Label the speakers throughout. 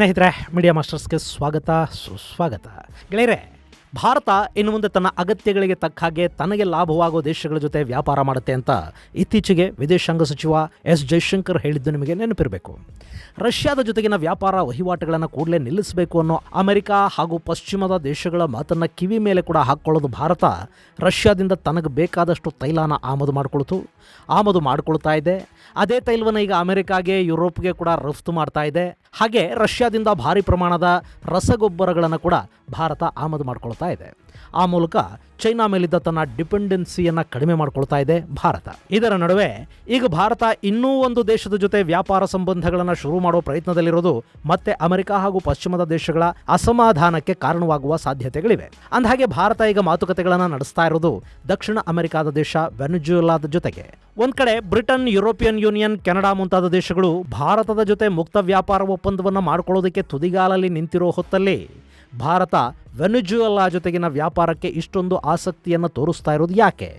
Speaker 1: ಸ್ನೇಹಿತರೆ, ಮೀಡಿಯಾ ಮಾಸ್ಟರ್ಸ್ಗೆ ಸ್ವಾಗತ, ಸುಸ್ವಾಗತ. ಗೆಳೆಯರೆ, ಭಾರತ ಇನ್ನು ಮುಂದೆ ತನ್ನ ಅಗತ್ಯಗಳಿಗೆ ತಕ್ಕ ಹಾಗೆ ತನಗೆ ಲಾಭವಾಗೋ ದೇಶಗಳ ಜೊತೆ ವ್ಯಾಪಾರ ಮಾಡುತ್ತೆ ಅಂತ ಇತ್ತೀಚೆಗೆ ವಿದೇಶಾಂಗ ಸಚಿವ ಎಸ್ ಜೈಶಂಕರ್ ಹೇಳಿದ್ದು ನಿಮಗೆ ನೆನಪಿರಬೇಕು. ರಷ್ಯಾದ ಜೊತೆಗಿನ ವ್ಯಾಪಾರ ವಹಿವಾಟುಗಳನ್ನು ಕೂಡಲೇ ನಿಲ್ಲಿಸಬೇಕು ಅನ್ನೋ ಅಮೆರಿಕ ಹಾಗೂ ಪಶ್ಚಿಮದ ದೇಶಗಳ ಮಾತನ್ನು ಕಿವಿ ಮೇಲೆ ಕೂಡ ಹಾಕ್ಕೊಳ್ಳೋದು ಭಾರತ ರಷ್ಯಾದಿಂದ ತನಗೆ ಬೇಕಾದಷ್ಟು ತೈಲನ ಆಮದು ಮಾಡ್ಕೊಳ್ತಾ ಇದೆ. ಅದೇ ತೈಲವನ್ನು ಈಗ ಅಮೆರಿಕಾಗೆ, ಯುರೋಪ್ಗೆ ಕೂಡ ರಫ್ತು ಮಾಡ್ತಾ ಇದೆ. ಹಾಗೆ ರಷ್ಯಾದಿಂದ ಭಾರಿ ಪ್ರಮಾಣದ ರಸಗೊಬ್ಬರಗಳನ್ನು ಕೂಡ ಭಾರತ ಆಮದು ಮಾಡ್ಕೊಳ್ತಾ ಇದೆ. ಆ ಮೂಲಕ ಚೈನಾ ಮೇಲಿದ್ದ ತನ್ನ ಡಿಪೆಂಡೆನ್ಸಿಯನ್ನು ಕಡಿಮೆ ಮಾಡ್ಕೊಳ್ತಾ ಇದೆ ಭಾರತ. ಇದರ ನಡುವೆ ಈಗ ಭಾರತ ಇನ್ನೂ ಒಂದು ದೇಶದ ಜೊತೆ ವ್ಯಾಪಾರ ಸಂಬಂಧಗಳನ್ನು ಶುರು ಮಾಡೋ ಪ್ರಯತ್ನದಲ್ಲಿರೋದು ಮತ್ತೆ ಅಮೆರಿಕ ಹಾಗೂ ಪಶ್ಚಿಮದ ದೇಶಗಳ ಅಸಮಾಧಾನಕ್ಕೆ ಕಾರಣವಾಗುವ ಸಾಧ್ಯತೆಗಳಿವೆ. ಅಂದಹಾಗೆ ಭಾರತ ಈಗ ಮಾತುಕತೆಗಳನ್ನು ನಡೆಸ್ತಾ ಇರೋದು ದಕ್ಷಿಣ ಅಮೆರಿಕಾದ ದೇಶ ವೆನೆಜುವೆಲಾದ ಜೊತೆಗೆ. ಒಂದ್ ಕಡೆ ಬ್ರಿಟನ್, ಯುರೋಪಿಯನ್ ಯೂನಿಯನ್, ಕೆನಡಾ ಮುಂತಾದ ದೇಶಗಳು ಭಾರತದ ಜೊತೆ ಮುಕ್ತ ವ್ಯಾಪಾರ ಒಪ್ಪಂದವನ್ನು ಮಾಡ್ಕೊಳ್ಳೋದಕ್ಕೆ ತುದಿಗಾಲಲ್ಲಿ ನಿಂತಿರೋ ಹೊತ್ತಲ್ಲಿ ಭಾರತ ವೆನೆಜುವೆಲಾ ಜೊತೆಗಿನ ವ್ಯಾಪಾರಕ್ಕೆ ಇಷ್ಟೊಂದು ಆಸಕ್ತಿಯನ್ನು ತೋರಿಸ್ತಾ ಇರೋದು ಯಾಕೆ?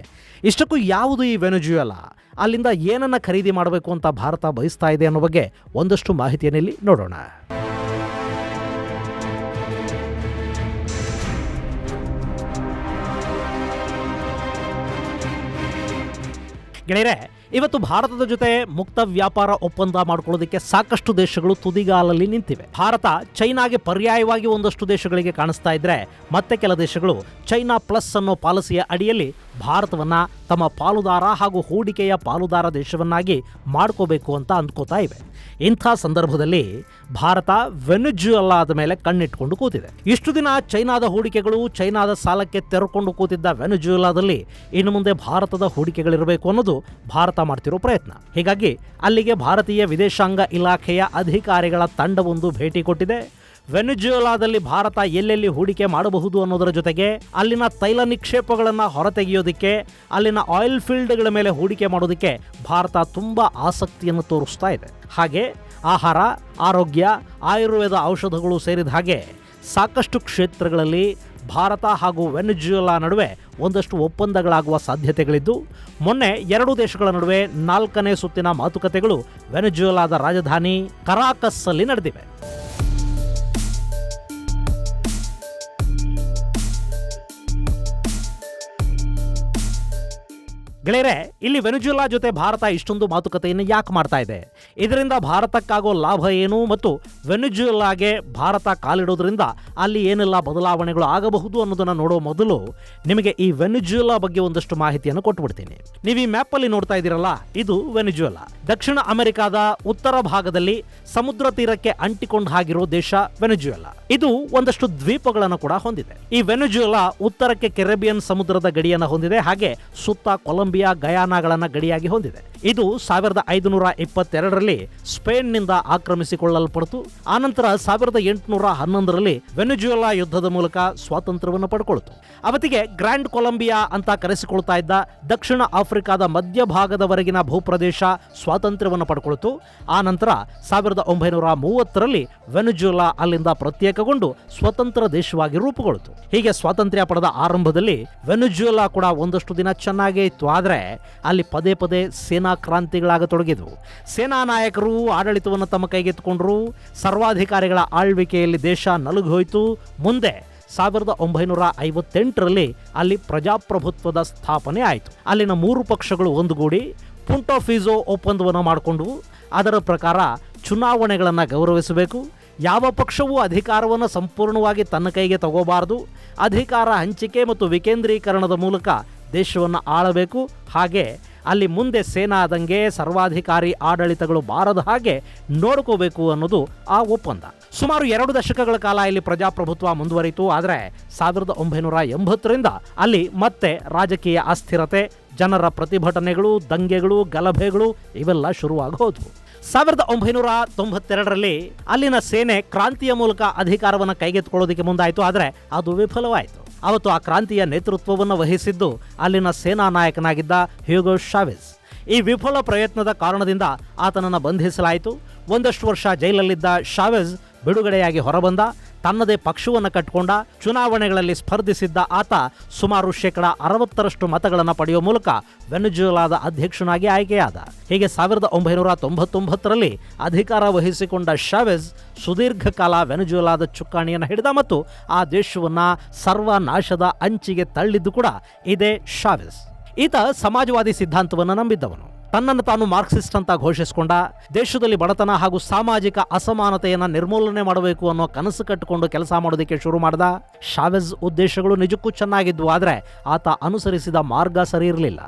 Speaker 1: ಇಷ್ಟಕ್ಕೂ ಯಾವುದು ಈ ವೆನೆಜುವೆಲಾ? ಅಲ್ಲಿಂದ ಏನನ್ನು ಖರೀದಿ ಮಾಡಬೇಕು ಅಂತ ಭಾರತ ಬಯಸ್ತಾ ಇದೆ ಅನ್ನೋ ಬಗ್ಗೆ ಒಂದಷ್ಟು ಮಾಹಿತಿಯನ್ನು ಇಲ್ಲಿ ನೋಡೋಣ. ಗೆಳೆಯರೆ, ಇವತ್ತು ಭಾರತದ ಜೊತೆ ಮುಕ್ತ ವ್ಯಾಪಾರ ಒಪ್ಪಂದ ಮಾಡ್ಕೊಳ್ಳೋದಕ್ಕೆ ಸಾಕಷ್ಟು ದೇಶಗಳು ತುದಿಗಾಲಲ್ಲಿ ನಿಂತಿವೆ. ಭಾರತ ಚೈನಾಗೆ ಪರ್ಯಾಯವಾಗಿ ಒಂದಷ್ಟು ದೇಶಗಳಿಗೆ ಕಾಣಿಸ್ತಾ ಇದ್ರೆ, ಮತ್ತೆ ಕೆಲ ದೇಶಗಳು ಚೈನಾ ಪ್ಲಸ್ ಅನ್ನೋ ಪಾಲಿಸಿಯ ಅಡಿಯಲ್ಲಿ ಭಾರತವನ್ನ ತಮ್ಮ ಪಾಲುದಾರ ಹಾಗೂ ಹೂಡಿಕೆಯ ಪಾಲುದಾರ ದೇಶವನ್ನಾಗಿ ಮಾಡ್ಕೋಬೇಕು ಅಂತ ಅಂದ್ಕೋತಾ ಇವೆ. ಇಂಥ ಸಂದರ್ಭದಲ್ಲಿ ಭಾರತ ವೆನೆಜುವೆಲಾದ ಮೇಲೆ ಕಣ್ಣಿಟ್ಕೊಂಡು ಕೂತಿದೆ. ಇಷ್ಟು ದಿನ ಚೈನಾದ ಹೂಡಿಕೆಗಳು, ಚೈನಾದ ಸಾಲಕ್ಕೆ ತೆರೆಕೊಂಡು ಕೂತಿದ್ದ ವೆನೆಜುವೆಲಾದಲ್ಲಿ ಇನ್ನು ಮುಂದೆ ಭಾರತದ ಹೂಡಿಕೆಗಳಿರಬೇಕು ಅನ್ನೋದು ಭಾರತ ಮಾಡ್ತಿರೋ ಪ್ರಯತ್ನ. ಹೀಗಾಗಿ ಅಲ್ಲಿಗೆ ಭಾರತೀಯ ವಿದೇಶಾಂಗ ಇಲಾಖೆಯ ಅಧಿಕಾರಿಗಳ ತಂಡವೊಂದು ಭೇಟಿ ಕೊಟ್ಟಿದೆ. ವೆನೆಜುವೆಲಾದಲ್ಲಿ ಭಾರತ ಎಲ್ಲೆಲ್ಲಿ ಹೂಡಿಕೆ ಮಾಡಬಹುದು ಅನ್ನೋದರ ಜೊತೆಗೆ ಅಲ್ಲಿನ ತೈಲ ನಿಕ್ಷೇಪಗಳನ್ನು ಹೊರತೆಗೆಯೋದಕ್ಕೆ, ಅಲ್ಲಿನ ಆಯಿಲ್ ಫೀಲ್ಡ್ಗಳ ಮೇಲೆ ಹೂಡಿಕೆ ಮಾಡೋದಕ್ಕೆ ಭಾರತ ತುಂಬ ಆಸಕ್ತಿಯನ್ನು ತೋರಿಸ್ತಾ ಇದೆ. ಹಾಗೆ ಆಹಾರ, ಆರೋಗ್ಯ, ಆಯುರ್ವೇದ ಔಷಧಗಳು ಸೇರಿದ ಹಾಗೆ ಸಾಕಷ್ಟು ಕ್ಷೇತ್ರಗಳಲ್ಲಿ ಭಾರತ ಹಾಗೂ ವೆನೆಜುವೆಲಾ ನಡುವೆ ಒಂದಷ್ಟು ಒಪ್ಪಂದಗಳಾಗುವ ಸಾಧ್ಯತೆಗಳಿದ್ದು, ಮೊನ್ನೆ ಎರಡೂ ದೇಶಗಳ ನಡುವೆ 4ನೇ ಸುತ್ತಿನ ಮಾತುಕತೆಗಳು ವೆನೆಜುವೆಲಾದ ರಾಜಧಾನಿ ಕರಾಕಸ್ ಅಲ್ಲಿ ನಡೆದಿವೆ. ಗೆಳೆಯರೆ, ಇಲ್ಲಿ ವೆನೆಜುವೆಲಾ ಜೊತೆ ಭಾರತ ಇಷ್ಟೊಂದು ಮಾತುಕತೆಯನ್ನು ಯಾಕೆ ಮಾಡ್ತಾ ಇದೆ? ಇದರಿಂದ ಭಾರತಕ್ಕಾಗೋ ಲಾಭ ಏನು ಮತ್ತು ವೆನೆಜುವೆಲಾಗೆ ಭಾರತ ಕಾಲಿಡೋದ್ರಿಂದ ಅಲ್ಲಿ ಏನೆಲ್ಲ ಬದಲಾವಣೆಗಳು ಆಗಬಹುದು ಅನ್ನೋದನ್ನು ನೋಡೋ ಮೊದಲು ನಿಮಗೆ ಈ ವೆನೆಜುವೆಲಾ ಬಗ್ಗೆ ಒಂದಷ್ಟು ಮಾಹಿತಿಯನ್ನು ಕೊಟ್ಬಿಡ್ತೀನಿ. ನೀವು ಈ ಮ್ಯಾಪಲ್ಲಿ ನೋಡ್ತಾ ಇದ್ದೀರಲ್ಲ, ಇದು ವೆನೆಜುವೆಲಾ. ದಕ್ಷಿಣ ಅಮೆರಿಕಾದ ಉತ್ತರ ಭಾಗದಲ್ಲಿ ಸಮುದ್ರ ತೀರಕ್ಕೆ ಅಂಟಿಕೊಂಡು ಹಾಗಿರೋ ದೇಶ ವೆನೆಜುವೆಲಾ. ಇದು ಒಂದಷ್ಟು ದ್ವೀಪಗಳನ್ನು ಕೂಡ ಹೊಂದಿದೆ. ಈ ವೆನೆಜುವೆಲಾ ಉತ್ತರಕ್ಕೆ ಕೆರೆಬಿಯನ್ ಸಮುದ್ರದ ಗಡಿಯನ್ನು ಹೊಂದಿದೆ. ಹಾಗೆ ಸುತ್ತ ಕೊಲಂಬಿಯಾ, ಗಯಾನಾಗಳನ್ನ ಗಡಿಯಾಗಿ ಹೊಂದಿದೆ. ಇದು 1522ರಲ್ಲಿ ಸ್ಪೇನ್ನಿಂದ ಆಕ್ರಮಿಸಿಕೊಳ್ಳಲ್ಪಡ್ತು. ಆನಂತರ 1811ರಲ್ಲಿ ವೆನೆಜುವೆಲಾ ಯುದ್ಧದ ಮೂಲಕ ಸ್ವಾತಂತ್ರ್ಯವನ್ನು ಪಡ್ಕೊಳ್ತು. ಅವತ್ತಿಗೆ ಗ್ರ್ಯಾಂಡ್ ಕೊಲಂಬಿಯಾ ಅಂತ ಕರೆಸಿಕೊಳ್ತಾ ಇದ್ದ ದಕ್ಷಿಣ ಆಫ್ರಿಕಾದ ಮಧ್ಯಭಾಗದವರೆಗಿನ ಭೂಪ್ರದೇಶ ಸ್ವಾತಂತ್ರ್ಯವನ್ನು ಪಡ್ಕೊಳ್ತು. ಆನಂತರ 1930ರಲ್ಲಿ ವೆನೆಜುವೆಲಾ ಅಲ್ಲಿಂದ ಪ್ರತ್ಯೇಕಗೊಂಡು ಸ್ವತಂತ್ರ ದೇಶವಾಗಿ ರೂಪುಗೊಳ್ತು. ಹೀಗೆ ಸ್ವಾತಂತ್ರ್ಯ ಪಡೆದ ಆರಂಭದಲ್ಲಿ ವೆನೆಜುವೆಲಾ ಕೂಡ ಒಂದಷ್ಟು ದಿನ ಚೆನ್ನಾಗೇ ಇತ್ತು. ಆದರೆ ಅಲ್ಲಿ ಪದೇ ಪದೇ ಸೇನಾ ಕ್ರಾಂತಿಗಳಾಗತೊಡಗಿದ್ವು. ಸೇನಾ ನಾಯಕರು ಆಡಳಿತವನ್ನು ತಮ್ಮ ಕೈಗೆತ್ತಿಕೊಂಡ್ರು. ಸರ್ವಾಧಿಕಾರಿಗಳ ಆಳ್ವಿಕೆಯಲ್ಲಿ ದೇಶ ನಲುಗೋಯ್ತು. ಮುಂದೆ 1958ರಲ್ಲಿ ಅಲ್ಲಿ ಪ್ರಜಾಪ್ರಭುತ್ವದ ಸ್ಥಾಪನೆ ಆಯಿತು. ಅಲ್ಲಿನ 3 ಪಕ್ಷಗಳು ಒಂದುಗೂಡಿ ಪುಂಟೋ ಫಿಜೋ ಒಪ್ಪಂದವನ್ನು ಮಾಡಿಕೊಂಡವು. ಅದರ ಪ್ರಕಾರ ಚುನಾವಣೆಗಳನ್ನು ಗೌರವಿಸಬೇಕು, ಯಾವ ಪಕ್ಷವೂ ಅಧಿಕಾರವನ್ನು ಸಂಪೂರ್ಣವಾಗಿ ತನ್ನ ಕೈಗೆ ತಗೋಬಾರದು, ಅಧಿಕಾರ ಹಂಚಿಕೆ ಮತ್ತು ವಿಕೇಂದ್ರೀಕರಣದ ಮೂಲಕ ದೇಶವನ್ನು ಆಳಬೇಕು, ಹಾಗೆ ಅಲ್ಲಿ ಮುಂದೆ ಸೇನಾದಂಗೆ ಸರ್ವಾಧಿಕಾರಿ ಆಡಳಿತಗಳು ಬಾರದ ಹಾಗೆ ನೋಡ್ಕೋಬೇಕು ಅನ್ನೋದು ಆ ಒಪ್ಪಂದ. ಸುಮಾರು 2 ದಶಕಗಳ ಕಾಲ ಇಲ್ಲಿ ಪ್ರಜಾಪ್ರಭುತ್ವ ಮುಂದುವರಿಯಿತು. ಆದರೆ 1980ರಿಂದ ಅಲ್ಲಿ ಮತ್ತೆ ರಾಜಕೀಯ ಅಸ್ಥಿರತೆ, ಜನರ ಪ್ರತಿಭಟನೆಗಳು, ದಂಗೆಗಳು, ಗಲಭೆಗಳು ಇವೆಲ್ಲ ಶುರುವಾಗಿ ಹೋದವು. 1992ರಲ್ಲಿ ಅಲ್ಲಿನ ಸೇನೆ ಕ್ರಾಂತಿಯ ಮೂಲಕ ಅಧಿಕಾರವನ್ನು ಕೈಗೆತ್ತಿಕೊಳ್ಳೋದಕ್ಕೆ ಮುಂದಾಯಿತು. ಆದರೆ ಅದು ವಿಫಲವಾಯಿತು. ಅವತ್ತು ಆ ಕ್ರಾಂತಿಯ ನೇತೃತ್ವವನ್ನು ವಹಿಸಿದ್ದು ಅಲ್ಲಿನ ಸೇನಾ ನಾಯಕನಾಗಿದ್ದ ಹ್ಯೂಗೋ ಚಾವೆಜ್. ಈ ವಿಫಲ ಪ್ರಯತ್ನದ ಕಾರಣದಿಂದ ಆತನನ್ನು ಬಂಧಿಸಲಾಯಿತು. ಒಂದಷ್ಟು ವರ್ಷ ಜೈಲಲ್ಲಿದ್ದ ಚಾವೆಜ್ ಬಿಡುಗಡೆಯಾಗಿ ಹೊರಬಂದ. ತನ್ನದೇ ಪಕ್ಷವನ್ನು ಕಟ್ಟಿಕೊಂಡ. ಚುನಾವಣೆಗಳಲ್ಲಿ ಸ್ಪರ್ಧಿಸಿದ್ದ ಆತ ಸುಮಾರು 60% ಮತಗಳನ್ನು ಪಡೆಯುವ ಮೂಲಕ ವೆನೆಜುವೆಲಾದ ಅಧ್ಯಕ್ಷನಾಗಿ ಆಯ್ಕೆಯಾದ. ಹೀಗೆ 1999ರಲ್ಲಿ ಅಧಿಕಾರ ವಹಿಸಿಕೊಂಡ ಶಾವೆಜ್ ಸುದೀರ್ಘ ಕಾಲ ವೆನೆಜುವೆಲಾದ ಚುಕ್ಕಾಣಿಯನ್ನು ಹಿಡಿದ ಮತ್ತು ಆ ದೇಶವನ್ನ ಸರ್ವನಾಶದ ಅಂಚಿಗೆ ತಳ್ಳಿದ್ದು ಕೂಡ ಇದೇ ಶಾವೆಜ್. ಈತ ಸಮಾಜವಾದಿ ಸಿದ್ಧಾಂತವನ್ನು ನಂಬಿದ್ದವನು. ತನ್ನನ್ನು ತಾನು ಮಾರ್ಕ್ಸಿಸ್ಟ್ ಅಂತ ಘೋಷಿಸಿಕೊಂಡ. ದೇಶದಲ್ಲಿ ಬಡತನ ಹಾಗೂ ಸಾಮಾಜಿಕ ಅಸಮಾನತೆಯನ್ನು ನಿರ್ಮೂಲನೆ ಮಾಡಬೇಕು ಅನ್ನೋ ಕನಸು ಕಟ್ಟಿಕೊಂಡು ಕೆಲಸ ಮಾಡೋದಕ್ಕೆ ಶುರು ಮಾಡಿದ. ಶಾವೆಜ್ ಉದ್ದೇಶಗಳು ನಿಜಕ್ಕೂ ಚೆನ್ನಾಗಿದ್ವು, ಆದರೆ ಆತ ಅನುಸರಿಸಿದ ಮಾರ್ಗ ಸರಿ ಇರಲಿಲ್ಲ.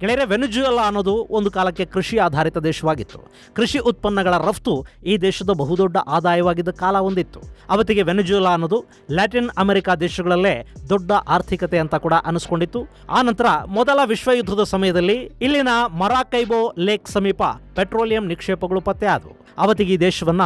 Speaker 1: ಗೆಳೆಯರೆ, ವೆನೆಜುವೆಲಾ ಅನ್ನೋದು ಒಂದು ಕಾಲಕ್ಕೆ ಕೃಷಿ ಆಧಾರಿತ ದೇಶವಾಗಿತ್ತು. ಕೃಷಿ ಉತ್ಪನ್ನಗಳ ರಫ್ತು ಈ ದೇಶದ ಬಹುದೊಡ್ಡ ಆದಾಯವಾಗಿದ್ದ ಕಾಲ ಒಂದಿತ್ತು. ಅವತ್ತಿಗೆ ವೆನೆಜುವೆಲಾ ಅನ್ನೋದು ಲ್ಯಾಟಿನ್ ಅಮೆರಿಕಾ ದೇಶಗಳಲ್ಲೇ ದೊಡ್ಡ ಆರ್ಥಿಕತೆ ಅಂತ ಕೂಡ ಅನಿಸ್ಕೊಂಡಿತ್ತು. ಆ ನಂತರ ಮೊದಲ ವಿಶ್ವಯುದ್ಧದ ಸಮಯದಲ್ಲಿ ಇಲ್ಲಿನ ಮರಾಕೈಬೋ ಲೇಕ್ ಸಮೀಪ ಪೆಟ್ರೋಲಿಯಂ ನಿಕ್ಷೇಪಗಳು ಪತ್ತೆ ಆದವು. ಅವತ್ತಿಗೆ ಈ ದೇಶವನ್ನ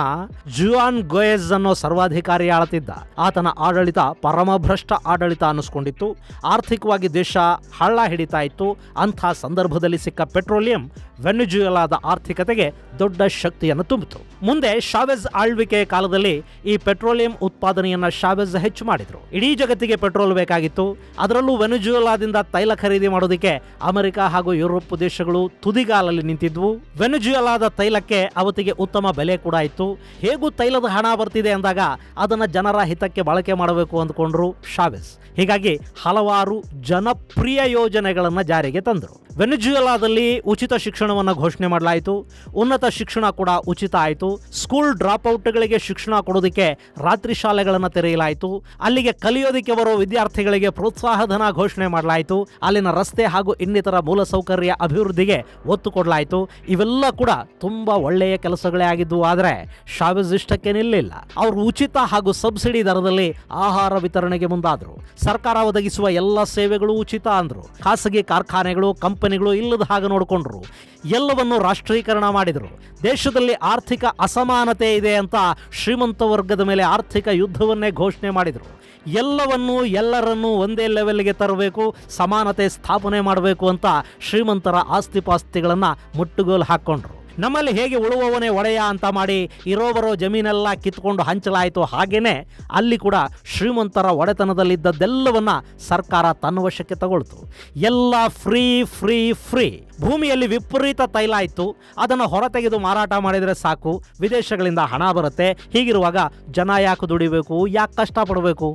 Speaker 1: ಜುಯಾನ್ ಗೊಯೆಜ್ ಅನ್ನೋ ಸರ್ವಾಧಿಕಾರಿ ಆಳುತ್ತಿದ್ದ. ಆತನ ಆಡಳಿತ ಪರಮಭ್ರಷ್ಟ ಆಡಳಿತ ಅನ್ನಿಸ್ಕೊಂಡಿತ್ತು. ಆರ್ಥಿಕವಾಗಿ ದೇಶ ಹಳ್ಳ ಹಿಡಿತಾ ಇತ್ತು. ಅಂಥ ಸಂದರ್ಭದಲ್ಲಿ ಸಿಕ್ಕ ಪೆಟ್ರೋಲಿಯಂ ವೆನೆಜುವೆಲಾದ ಆರ್ಥಿಕತೆಗೆ ದೊಡ್ಡ ಶಕ್ತಿಯನ್ನು ತುಂಬಿತು. ಮುಂದೆ ಶಾವೆಜ್ ಆಳ್ವಿಕೆಯ ಕಾಲದಲ್ಲಿ ಈ ಪೆಟ್ರೋಲಿಯಂ ಉತ್ಪಾದನೆಯನ್ನ ಶಾವೆಜ್ ಹೆಚ್ಚು ಮಾಡಿದ್ರು. ಇಡೀ ಜಗತ್ತಿಗೆ ಪೆಟ್ರೋಲ್ ಬೇಕಾಗಿತ್ತು. ಅದರಲ್ಲೂ ವೆನೆಜುವೆಲಾದಿಂದ ತೈಲ ಖರೀದಿ ಮಾಡೋದಕ್ಕೆ ಅಮೆರಿಕ ಹಾಗೂ ಯುರೋಪ್ ದೇಶಗಳು ತುದಿಗಾಲಲ್ಲಿ ನಿಂತಿದ್ವು. ವೆನೆಜುವೆಲಾದ ತೈಲಕ್ಕೆ ಅವತ್ತಿಗೆ ಉತ್ತಮ ಬೆಲೆ ಕೂಡ ಇತ್ತು. ಹೇಗೂ ತೈಲದ ಹಣ ಬರ್ತಿದೆ ಅಂದಾಗ ಅದನ್ನ ಜನರ ಹಿತಕ್ಕೆ ಬಳಕೆ ಮಾಡಬೇಕು ಅಂದ್ಕೊಂಡ್ರು ಶಾವೆಜ್. ಹೀಗಾಗಿ ಹಲವಾರು ಜನಪ್ರಿಯ ಯೋಜನೆಗಳನ್ನು ಜಾರಿಗೆ ತಂದರು. ವೆನೆಜುವೆಲಾದಲ್ಲಿ ಉಚಿತ ಶಿಕ್ಷಣವನ್ನು ಘೋಷಣೆ ಮಾಡಲಾಯಿತು. ಉನ್ನತ ಶಿಕ್ಷಣ ಕೂಡ ಉಚಿತ ಆಯಿತು. ಸ್ಕೂಲ್ ಡ್ರಾಪ್ಔಟ್ಗಳಿಗೆ ಶಿಕ್ಷಣ ಕೊಡೋದಕ್ಕೆ ರಾತ್ರಿ ಶಾಲೆಗಳನ್ನು ತೆರೆಯಲಾಯಿತು. ಅಲ್ಲಿಗೆ ಕಲಿಯೋದಕ್ಕೆ ಬರೋ ವಿದ್ಯಾರ್ಥಿಗಳಿಗೆ ಪ್ರೋತ್ಸಾಹಧನ ಘೋಷಣೆ ಮಾಡಲಾಯಿತು. ಅಲ್ಲಿನ ರಸ್ತೆ ಹಾಗೂ ಇನ್ನಿತರ ಮೂಲಸೌಕರ್ಯ ಅಭಿವೃದ್ಧಿಗೆ ಒತ್ತು ಕೊಡಲಾಯಿತು. ಇವೆಲ್ಲ ಕೂಡ ತುಂಬಾ ಒಳ್ಳೆಯ ಕೆಲಸಗಳೇ ಆಗಿದ್ವು. ಆದರೆ ಶಾವೆಜ್ ಇಷ್ಟಕ್ಕೆ ನಿಲ್ಲಿಲ್ಲ. ಅವರು ಉಚಿತ ಹಾಗೂ ಸಬ್ಸಿಡಿ ದರದಲ್ಲಿ ಆಹಾರ ವಿತರಣೆಗೆ ಮುಂದಾದರು. ಸರ್ಕಾರ ಒದಗಿಸುವ ಎಲ್ಲ ಸೇವೆಗಳು ಉಚಿತ ಅಂದ್ರು. ಖಾಸಗಿ ಕಾರ್ಖಾನೆಗಳು ಕಂಪನಿಗಳು ಇಲ್ಲದ ಹಾಗೆ ನೋಡಿಕೊಂಡ್ರು. ಎಲ್ಲವನ್ನು ರಾಷ್ಟ್ರೀಕರಣ ಮಾಡಿದರು. ದೇಶದಲ್ಲಿ ಆರ್ಥಿಕ ಅಸಮಾನತೆ ಇದೆ ಅಂತ ಶ್ರೀಮಂತ ವರ್ಗದ ಮೇಲೆ ಆರ್ಥಿಕ ಯುದ್ಧವನ್ನೇ ಘೋಷಣೆ ಮಾಡಿದರು. ಎಲ್ಲರನ್ನೂ ಒಂದೇ ಲೆವೆಲ್ಗೆ ತರಬೇಕು, ಸಮಾನತೆ ಸ್ಥಾಪನೆ ಮಾಡಬೇಕು ಅಂತ ಶ್ರೀಮಂತರ ಆಸ್ತಿಪಾಸ್ತಿಗಳನ್ನು ಮುಟ್ಟುಗೋಲು ಹಾಕ್ಕೊಂಡ್ರು. ನಮ್ಮಲ್ಲಿ ಹೇಗೆ ಉಳುವವನೇ ಒಡೆಯ ಅಂತ ಮಾಡಿ ಇರೋಬರೋ ಜಮೀನೆಲ್ಲ ಕಿತ್ಕೊಂಡು ಹಂಚಲಾಯಿತು, ಹಾಗೇನೆ ಅಲ್ಲಿ ಕೂಡ ಶ್ರೀಮಂತರ ಒಡೆತನದಲ್ಲಿದ್ದದ್ದೆಲ್ಲವನ್ನ ಸರ್ಕಾರ ತನ್ನ ವಶಕ್ಕೆ ತಗೊಳ್ತು. ಎಲ್ಲ ಫ್ರೀ ಫ್ರೀ ಫ್ರೀ. ಭೂಮಿಯಲ್ಲಿ ವಿಪರೀತ ತೈಲ ಇತ್ತು. ಅದನ್ನು ಹೊರತೆಗೆದು ಮಾರಾಟ ಮಾಡಿದರೆ ಸಾಕು, ವಿದೇಶಗಳಿಂದ ಹಣ ಬರುತ್ತೆ. ಹೀಗಿರುವಾಗ ಜನ ಯಾಕೆ ದುಡಿಬೇಕು, ಯಾಕೆ ಕಷ್ಟಪಡಬೇಕು?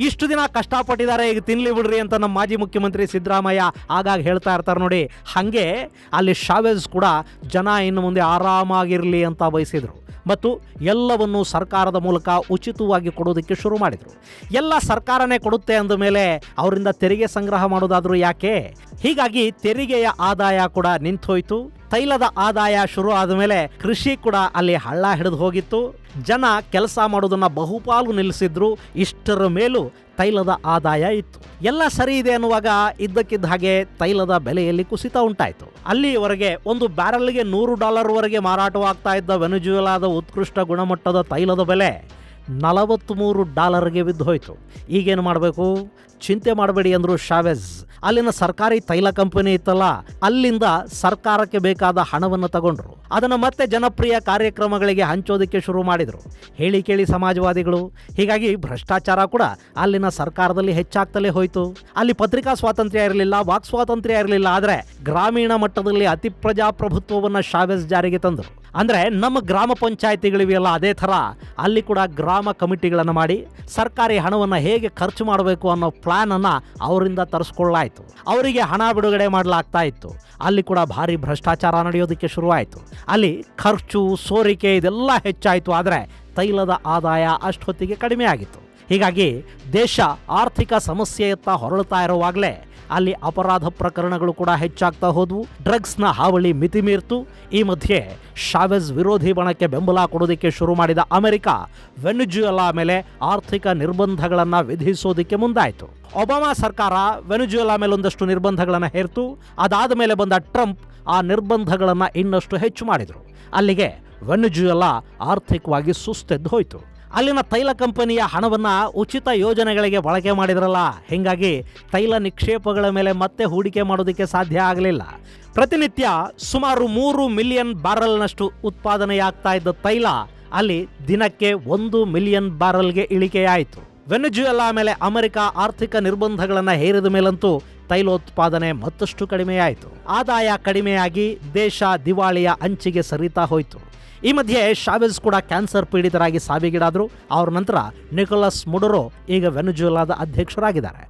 Speaker 1: ಇಷ್ಟು ದಿನ ಕಷ್ಟಪಟ್ಟಿದ್ದಾರೆ, ಈಗ ತಿನ್ಲಿ ಬಿಡ್ರಿ ಅಂತ ನಮ್ಮ ಮಾಜಿ ಮುಖ್ಯಮಂತ್ರಿ ಸಿದ್ದರಾಮಯ್ಯ ಆಗಾಗ ಹೇಳ್ತಾ ಇರ್ತಾರೆ ನೋಡಿ. ಹಾಗೆ ಅಲ್ಲಿ ಶಾವೆಜ್ ಕೂಡ ಜನ ಇನ್ನು ಮುಂದೆ ಆರಾಮಾಗಿರಲಿ ಅಂತ ಬಯಸಿದರು ಮತ್ತು ಎಲ್ಲವನ್ನೂ ಸರ್ಕಾರದ ಮೂಲಕ ಉಚಿತವಾಗಿ ಕೊಡೋದಕ್ಕೆ ಶುರು ಮಾಡಿದರು. ಎಲ್ಲ ಸರ್ಕಾರನೇ ಕೊಡುತ್ತೆ ಅಂದ ಮೇಲೆ ಅವರಿಂದ ತೆರಿಗೆ ಸಂಗ್ರಹ ಮಾಡೋದಾದರೂ ಯಾಕೆ? ಹೀಗಾಗಿ ತೆರಿಗೆಯ ಆದಾಯ ಕೂಡ ನಿಂತೋಯ್ತು. ತೈಲದ ಆದಾಯ ಶುರು ಆದ ಮೇಲೆ ಕೃಷಿ ಕೂಡ ಅಲ್ಲಿ ಹಳ್ಳ ಹಿಡಿದು ಹೋಗಿತ್ತು. ಜನ ಕೆಲಸ ಮಾಡೋದನ್ನ ಬಹುಪಾಲು ನಿಲ್ಲಿಸಿದ್ರು. ಇಷ್ಟರ ಮೇಲೂ ತೈಲದ ಆದಾಯ ಇತ್ತು. ಎಲ್ಲ ಸರಿ ಇದೆ ಅನ್ನುವಾಗ ಇದ್ದಕ್ಕಿದ್ದ ಹಾಗೆ ತೈಲದ ಬೆಲೆಯಲ್ಲಿ ಕುಸಿತ ಉಂಟಾಯಿತು. ಅಲ್ಲಿಯವರೆಗೆ ಒಂದು ಬ್ಯಾರಲ್ಗೆ $100 ಮಾರಾಟವಾಗ್ತಾ ಇದ್ದ ವೆನೆಜುವೆಲಾದ ಉತ್ಕೃಷ್ಟ ಗುಣಮಟ್ಟದ ತೈಲದ ಬೆಲೆ $43ಗೆ ಬಿದ್ದು ಹೋಯಿತು. ಈಗೇನು ಮಾಡಬೇಕು? ಚಿಂತೆ ಮಾಡಬೇಡಿ ಅಂದರು ಶಾವೆಜ್. ಅಲ್ಲಿನ ಸರ್ಕಾರಿ ತೈಲ ಕಂಪನಿ ಇತ್ತಲ್ಲ, ಅಲ್ಲಿಂದ ಸರ್ಕಾರಕ್ಕೆ ಬೇಕಾದ ಹಣವನ್ನು ತಗೊಂಡ್ರು. ಅದನ್ನು ಮತ್ತೆ ಜನಪ್ರಿಯ ಕಾರ್ಯಕ್ರಮಗಳಿಗೆ ಹಂಚೋದಕ್ಕೆ ಶುರು ಮಾಡಿದರು. ಹೇಳಿ ಕೇಳಿ ಸಮಾಜವಾದಿಗಳು. ಹೀಗಾಗಿ ಭ್ರಷ್ಟಾಚಾರ ಕೂಡ ಅಲ್ಲಿನ ಸರ್ಕಾರದಲ್ಲಿ ಹೆಚ್ಚಾಗ್ತಲೇ ಹೋಯಿತು. ಅಲ್ಲಿ ಪತ್ರಿಕಾ ಸ್ವಾತಂತ್ರ್ಯ ಇರಲಿಲ್ಲ, ವಾಕ್ ಸ್ವಾತಂತ್ರ್ಯ ಇರಲಿಲ್ಲ. ಆದರೆ ಗ್ರಾಮೀಣ ಮಟ್ಟದಲ್ಲಿ ಅತಿ ಪ್ರಜಾಪ್ರಭುತ್ವವನ್ನು ಶಾವೆಜ್ ಜಾರಿಗೆ ತಂದರು. ಅಂದರೆ ನಮ್ಮ ಗ್ರಾಮ ಪಂಚಾಯಿತಿಗಳಿವೆಯಲ್ಲ, ಅದೇ ಥರ ಅಲ್ಲಿ ಕೂಡ ಗ್ರಾಮ ಕಮಿಟಿಗಳನ್ನು ಮಾಡಿ ಸರ್ಕಾರಿ ಹಣವನ್ನು ಹೇಗೆ ಖರ್ಚು ಮಾಡಬೇಕು ಅನ್ನೋ ಪ್ಲಾನನ್ನು ಅವರಿಂದ ತರಿಸ್ಕೊಳ್ಳಾಯಿತು. ಅವರಿಗೆ ಹಣ ಬಿಡುಗಡೆ ಮಾಡಲಾಗ್ತಾ ಇತ್ತು. ಅಲ್ಲಿ ಕೂಡ ಭಾರಿ ಭ್ರಷ್ಟಾಚಾರ ನಡೆಯೋದಕ್ಕೆ ಶುರುವಾಯಿತು. ಅಲ್ಲಿ ಖರ್ಚು, ಸೋರಿಕೆ ಇದೆಲ್ಲ ಹೆಚ್ಚಾಯಿತು. ಆದರೆ ತೈಲದ ಆದಾಯ ಅಷ್ಟೊತ್ತಿಗೆ ಕಡಿಮೆ ಆಗಿತ್ತು. ಹೀಗಾಗಿ ದೇಶ ಆರ್ಥಿಕ ಸಮಸ್ಯೆಯತ್ತ ಹೊರಳುತ್ತಾ ಇರುವಾಗಲೇ ಅಲ್ಲಿ ಅಪರಾಧ ಪ್ರಕರಣಗಳು ಕೂಡ ಹೆಚ್ಚಾಗ್ತಾ ಹೋದವು. ಡ್ರಗ್ಸ್ನ ಹಾವಳಿ ಮಿತಿಮೀರ್ತು. ಈ ಮಧ್ಯೆ ಶಾವೆಜ್ ವಿರೋಧಿ ಬಣಕ್ಕೆ ಬೆಂಬಲ ಕೊಡೋದಕ್ಕೆ ಶುರು ಮಾಡಿದ ಅಮೆರಿಕ ವೆನೆಜುವೆಲಾ ಮೇಲೆ ಆರ್ಥಿಕ ನಿರ್ಬಂಧಗಳನ್ನು ವಿಧಿಸೋದಕ್ಕೆ ಮುಂದಾಯಿತು. ಒಬಾಮಾ ಸರ್ಕಾರ ವೆನೆಜುವೆಲಾ ಮೇಲೆ ಒಂದಷ್ಟು ನಿರ್ಬಂಧಗಳನ್ನು ಹೇರ್ತು. ಅದಾದ ಮೇಲೆ ಬಂದ ಟ್ರಂಪ್ ಆ ನಿರ್ಬಂಧಗಳನ್ನು ಇನ್ನಷ್ಟು ಹೆಚ್ಚು ಮಾಡಿದರು. ಅಲ್ಲಿಗೆ ವೆನೆಜುವೆಲಾ ಆರ್ಥಿಕವಾಗಿ ಸುಸ್ತೆದ್ದು ಹೋಯಿತು. ಅಲ್ಲಿನ ತೈಲ ಕಂಪನಿಯ ಹಣವನ್ನ ಉಚಿತ ಯೋಜನೆಗಳಿಗೆ ಬಳಕೆ ಮಾಡಿದ್ರಲ್ಲ, ಹೀಗಾಗಿ ತೈಲ ನಿಕ್ಷೇಪಗಳ ಮೇಲೆ ಮತ್ತೆ ಹೂಡಿಕೆ ಮಾಡೋದಕ್ಕೆ ಸಾಧ್ಯ ಆಗಲಿಲ್ಲ. ಪ್ರತಿನಿತ್ಯ ಸುಮಾರು 3 ಮಿಲಿಯನ್ ಬ್ಯಾರಲ್ನಷ್ಟು ಉತ್ಪಾದನೆಯಾಗ್ತಾ ಇದ್ದ ತೈಲ ಅಲ್ಲಿ ದಿನಕ್ಕೆ 1 ಮಿಲಿಯನ್ ಬ್ಯಾರಲ್ಗೆ ಇಳಿಕೆಯಾಯಿತು. ವೆನೆಜುವೆಲಾ ಮೇಲೆ ಅಮೆರಿಕ ಆರ್ಥಿಕ ನಿರ್ಬಂಧಗಳನ್ನು ಹೇರಿದ ಮೇಲಂತೂ ತೈಲೋತ್ಪಾದನೆ ಮತ್ತಷ್ಟು ಕಡಿಮೆಯಾಯಿತು. ಆದಾಯ ಕಡಿಮೆಯಾಗಿ ದೇಶ ದಿವಾಳಿಯ ಅಂಚಿಗೆ ಸರಿತಾ ಹೋಯಿತು. ಈ ಮಧ್ಯೆ ಶಾವೆಜ್ ಕೂಡ ಕ್ಯಾನ್ಸರ್ ಪೀಡಿತರಾಗಿ ಸಾವಿಗೀಡಾದರು. ಅವರ ನಂತರ ನಿಕೋಲಸ್ ಮಡುರೋ ಈಗ ವೆನೆಜುವೆಲಾದ ಅಧ್ಯಕ್ಷರಾಗಿದ್ದಾರೆ.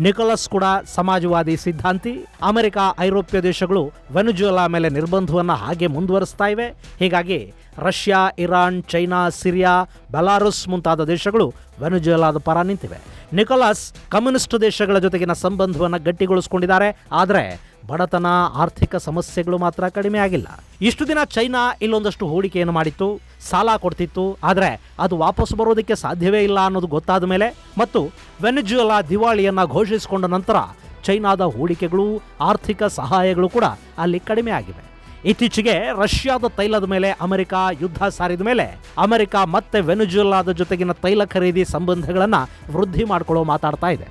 Speaker 1: ನಿಕೋಲಸ್ ಕೂಡ ಸಮಾಜವಾದಿ ಸಿದ್ಧಾಂತಿ. ಅಮೆರಿಕ, ಐರೋಪ್ಯ ದೇಶಗಳು ವೆನೆಜುವೆಲಾ ಮೇಲೆ ನಿರ್ಬಂಧವನ್ನು ಹಾಗೆ ಮುಂದುವರಿಸ್ತಾ ಇವೆ. ಹೀಗಾಗಿ ರಷ್ಯಾ, ಇರಾನ್, ಚೈನಾ, ಸಿರಿಯಾ, ಬೆಲಾರುಸ್ ಮುಂತಾದ ದೇಶಗಳು ವೆನೆಜುವೆಲಾದ ಪರ ನಿಂತಿವೆ. ನಿಕೋಲಸ್ ಕಮ್ಯುನಿಸ್ಟ್ ದೇಶಗಳ ಜೊತೆಗಿನ ಸಂಬಂಧವನ್ನು ಗಟ್ಟಿಗೊಳಿಸಿಕೊಂಡಿದ್ದಾರೆ. ಆದರೆ ಬಡತನ, ಆರ್ಥಿಕ ಸಮಸ್ಯೆಗಳು ಮಾತ್ರ ಕಡಿಮೆ ಆಗಿಲ್ಲ. ಇಷ್ಟು ದಿನ ಚೈನಾ ಇಲ್ಲೊಂದಷ್ಟು ಹೂಡಿಕೆಯನ್ನು ಮಾಡಿತ್ತು, ಸಾಲ ಕೊಡ್ತಿತ್ತು. ಆದರೆ ಅದು ವಾಪಸ್ ಬರೋದಕ್ಕೆ ಸಾಧ್ಯವೇ ಇಲ್ಲ ಅನ್ನೋದು ಗೊತ್ತಾದ ಮೇಲೆ ಮತ್ತು ವೆನೆಜುವೆಲಾ ದಿವಾಳಿಯನ್ನು ಘೋಷಿಸಿಕೊಂಡ ನಂತರ ಚೈನಾದ ಹೂಡಿಕೆಗಳು, ಆರ್ಥಿಕ ಸಹಾಯಗಳು ಕೂಡ ಅಲ್ಲಿ ಕಡಿಮೆ ಆಗಿವೆ. ಇತ್ತೀಚೆಗೆ ರಷ್ಯಾದ ತೈಲದ ಮೇಲೆ ಅಮೆರಿಕ ಯುದ್ಧ ಸಾರಿದ ಮೇಲೆ ಅಮೆರಿಕ ಮತ್ತೆ ವೆನೆಜುವೆಲಾದ ಜೊತೆಗಿನ ತೈಲ ಖರೀದಿ ಸಂಬಂಧಗಳನ್ನು ವೃದ್ಧಿ ಮಾಡಿಕೊಳ್ಳೋ ಮಾತಾಡ್ತಾ ಇದೆ.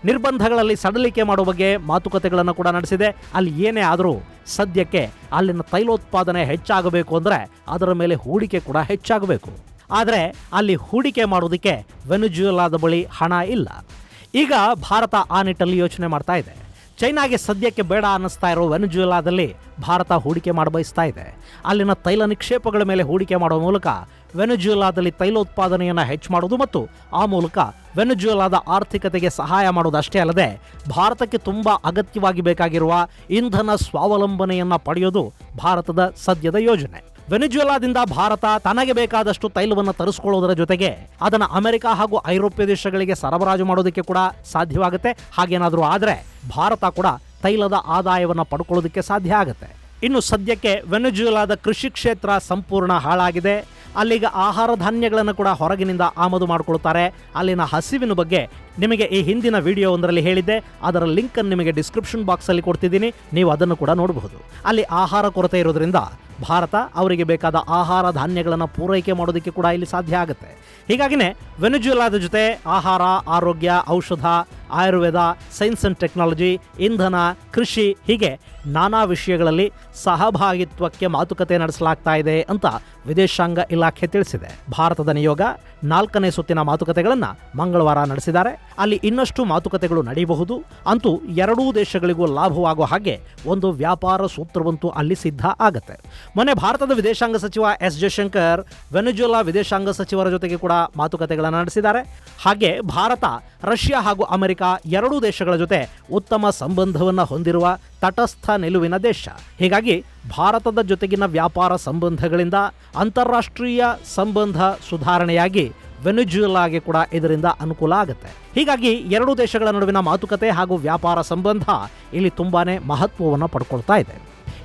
Speaker 1: ನಿರ್ಬಂಧಗಳಲ್ಲಿ ಸಡಲಿಕೆ ಮಾಡೋ ಬಗ್ಗೆ ಮಾತುಕತೆಗಳನ್ನು ಕೂಡ ನಡೆಸಿದೆ. ಅಲ್ಲಿ ಏನೇ ಆದರೂ ಸದ್ಯಕ್ಕೆ ಅಲ್ಲಿನ ತೈಲೋತ್ಪಾದನೆ ಹೆಚ್ಚಾಗಬೇಕು ಅಂದರೆ ಅದರ ಮೇಲೆ ಹೂಡಿಕೆ ಕೂಡ ಹೆಚ್ಚಾಗಬೇಕು. ಆದರೆ ಅಲ್ಲಿ ಹೂಡಿಕೆ ಮಾಡೋದಕ್ಕೆ ವೆನೆಜುವೆಲಾದ ಬಳಿ ಹಣ ಇಲ್ಲ. ಈಗ ಭಾರತ ಆ ನಿಟ್ಟಲ್ಲಿ ಯೋಚನೆ ಮಾಡ್ತಾ ಇದೆ. ಚೈನಾಗೆ ಸದ್ಯಕ್ಕೆ ಬೇಡ ಅನ್ನಿಸ್ತಾ ಇರೋ ವೆನೆಜುವೆಲಾದಲ್ಲಿ ಭಾರತ ಹೂಡಿಕೆ ಮಾಡಬಯಸ್ತಾ ಇದೆ. ಅಲ್ಲಿನ ತೈಲ ನಿಕ್ಷೇಪಗಳ ಮೇಲೆ ಹೂಡಿಕೆ ಮಾಡುವ ಮೂಲಕ ವೆನೆಜುವೆಲಾದಲ್ಲಿ ತೈಲೋತ್ಪಾದನೆಯನ್ನು ಹೆಚ್ಚು ಮಾಡೋದು ಮತ್ತು ಆ ಮೂಲಕ ವೆನೆಜುವೆಲಾದ ಆರ್ಥಿಕತೆಗೆ ಸಹಾಯ ಮಾಡೋದಷ್ಟೇ ಅಲ್ಲದೆ ಭಾರತಕ್ಕೆ ತುಂಬ ಅಗತ್ಯವಾಗಿ ಬೇಕಾಗಿರುವ ಇಂಧನ ಸ್ವಾವಲಂಬನೆಯನ್ನು ಪಡೆಯೋದು ಭಾರತದ ಸದ್ಯದ ಯೋಜನೆ. ವೆನೆಜುವೆಲಾದಿಂದ ಭಾರತ ತನಗೆ ಬೇಕಾದಷ್ಟು ತೈಲವನ್ನು ತರಿಸ್ಕೊಳ್ಳೋದರ ಜೊತೆಗೆ ಅದನ್ನು ಅಮೆರಿಕ ಹಾಗೂ ಐರೋಪ್ಯ ದೇಶಗಳಿಗೆ ಸರಬರಾಜು ಮಾಡೋದಕ್ಕೆ ಕೂಡ ಸಾಧ್ಯವಾಗುತ್ತೆ. ಹಾಗೇನಾದರೂ ಆದರೆ ಭಾರತ ಕೂಡ ತೈಲದ ಆದಾಯವನ್ನು ಪಡ್ಕೊಳ್ಳೋದಕ್ಕೆ ಸಾಧ್ಯ ಆಗುತ್ತೆ. ಇನ್ನು ಸದ್ಯಕ್ಕೆ ವೆನೆಜುವೆಲಾದ ಕೃಷಿ ಕ್ಷೇತ್ರ ಸಂಪೂರ್ಣ ಹಾಳಾಗಿದೆ. ಅಲ್ಲಿಗ ಆಹಾರ ಧಾನ್ಯಗಳನ್ನು ಕೂಡ ಹೊರಗಿನಿಂದ ಆಮದು ಮಾಡಿಕೊಳ್ತಾರೆ. ಅಲ್ಲಿನ ಹಸಿವಿನ ಬಗ್ಗೆ ನಿಮಗೆ ಈ ಹಿಂದಿನ ವಿಡಿಯೋ ಒಂದರಲ್ಲಿ ಹೇಳಿದ್ದೆ. ಅದರ ಲಿಂಕನ್ನು ನಿಮಗೆ ಡಿಸ್ಕ್ರಿಪ್ಷನ್ ಬಾಕ್ಸಲ್ಲಿ ಕೊಡ್ತಿದ್ದೀನಿ, ನೀವು ಅದನ್ನು ಕೂಡ ನೋಡಬಹುದು. ಅಲ್ಲಿ ಆಹಾರ ಕೊರತೆ ಇರೋದ್ರಿಂದ ಭಾರತ ಅವರಿಗೆ ಬೇಕಾದ ಆಹಾರ ಧಾನ್ಯಗಳನ್ನು ಪೂರೈಕೆ ಮಾಡೋದಕ್ಕೆ ಕೂಡ ಇಲ್ಲಿ ಸಾಧ್ಯ ಆಗುತ್ತೆ. ಹೀಗಾಗಿನೇ ವೆನೆಜುವೆಲಾದ ಜೊತೆ ಆಹಾರ, ಆರೋಗ್ಯ, ಔಷಧ, ಆಯುರ್ವೇದ, ಸೈನ್ಸ್ ಆ್ಯಂಡ್ ಟೆಕ್ನಾಲಜಿ, ಇಂಧನ, ಕೃಷಿ ಹೀಗೆ ನಾನಾ ವಿಷಯಗಳಲ್ಲಿ ಸಹಭಾಗಿತ್ವಕ್ಕೆ ಮಾತುಕತೆ ನಡೆಸಲಾಗ್ತಾ ಇದೆ ಅಂತ ವಿದೇಶಾಂಗ ಇಲಾಖೆ ತಿಳಿಸಿದೆ. ಭಾರತದ ನಿಯೋಗ 4ನೇ ಸುತ್ತಿನ ಮಾತುಕತೆಗಳನ್ನು ಮಂಗಳವಾರ ನಡೆಸಿದ್ದಾರೆ. ಅಲ್ಲಿ ಇನ್ನಷ್ಟು ಮಾತುಕತೆಗಳು ನಡೆಯಬಹುದು. ಅಂತೂ ಎರಡೂ ದೇಶಗಳಿಗೂ ಲಾಭವಾಗುವ ಹಾಗೆ ಒಂದು ವ್ಯಾಪಾರ ಸೂತ್ರವಂತೂ ಅಲ್ಲಿ ಸಿದ್ಧ ಆಗತ್ತೆ. ಮೊನ್ನೆ ಭಾರತದ ವಿದೇಶಾಂಗ ಸಚಿವ ಎಸ್ ಜಯಶಂಕರ್ ವೆನೆಜುವೆಲಾ ವಿದೇಶಾಂಗ ಸಚಿವರ ಜೊತೆಗೆ ಕೂಡ ಮಾತುಕತೆಗಳನ್ನು ನಡೆಸಿದ್ದಾರೆ. ಹಾಗೆ ಭಾರತ, ರಷ್ಯಾ ಹಾಗೂ ಅಮೆರಿಕ ಎರಡೂ ದೇಶಗಳ ಜೊತೆ ಉತ್ತಮ ಸಂಬಂಧವನ್ನು ಹೊಂದಿರುವ ತಟಸ್ಥ ನಿಲುವಿನ ದೇಶ. ಹೀಗಾಗಿ ಭಾರತದ ಜೊತೆಗಿನ ವ್ಯಾಪಾರ ಸಂಬಂಧಗಳಿಂದ ಅಂತಾರಾಷ್ಟ್ರೀಯ ಸಂಬಂಧ ಸುಧಾರಣೆಯಾಗಿ ವೆನೆಜುವೆಲಾಗೆ ಕೂಡ ಇದರಿಂದ ಅನುಕೂಲ ಆಗುತ್ತೆ. ಹೀಗಾಗಿ ಎರಡೂ ದೇಶಗಳ ನಡುವಿನ ಮಾತುಕತೆ ಹಾಗೂ ವ್ಯಾಪಾರ ಸಂಬಂಧ ಇಲ್ಲಿ ತುಂಬಾನೇ ಮಹತ್ವವನ್ನು ಪಡ್ಕೊಳ್ತಾ ಇದೆ.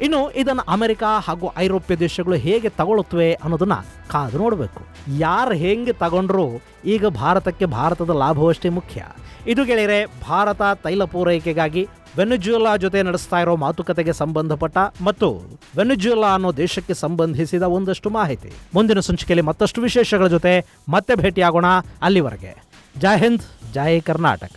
Speaker 1: ಇನ್ನು ಇದನ್ನು ಅಮೆರಿಕ ಹಾಗೂ ಐರೋಪ್ಯ ದೇಶಗಳು ಹೇಗೆ ತಗೊಳ್ಳುತ್ತವೆ ಅನ್ನೋದನ್ನ ಕಾದು ನೋಡಬೇಕು. ಯಾರು ಹೆಂಗೆ ತಗೊಂಡ್ರೂ ಈಗ ಭಾರತಕ್ಕೆ ಭಾರತದ ಲಾಭವಷ್ಟೇ ಮುಖ್ಯ. ಇದು ಗೆಳೆಯರೆ, ಭಾರತ ತೈಲ ಪೂರೈಕೆಗಾಗಿ ವೆನೆಜುವೆಲಾ ಜೊತೆ ನಡೆಸ್ತಾ ಇರೋ ಮಾತುಕತೆಗೆ ಸಂಬಂಧಪಟ್ಟ ಮತ್ತು ವೆನೆಜುವೆಲಾ ಅನ್ನೋ ದೇಶಕ್ಕೆ ಸಂಬಂಧಿಸಿದ ಒಂದಷ್ಟು ಮಾಹಿತಿ. ಮುಂದಿನ ಸಂಚಿಕೆಯಲ್ಲಿ ಮತ್ತಷ್ಟು ವಿಶೇಷಗಳ ಜೊತೆ ಮತ್ತೆ ಭೇಟಿಯಾಗೋಣ. ಅಲ್ಲಿವರೆಗೆ ಜೈ ಹಿಂದ್, ಜೈ ಕರ್ನಾಟಕ.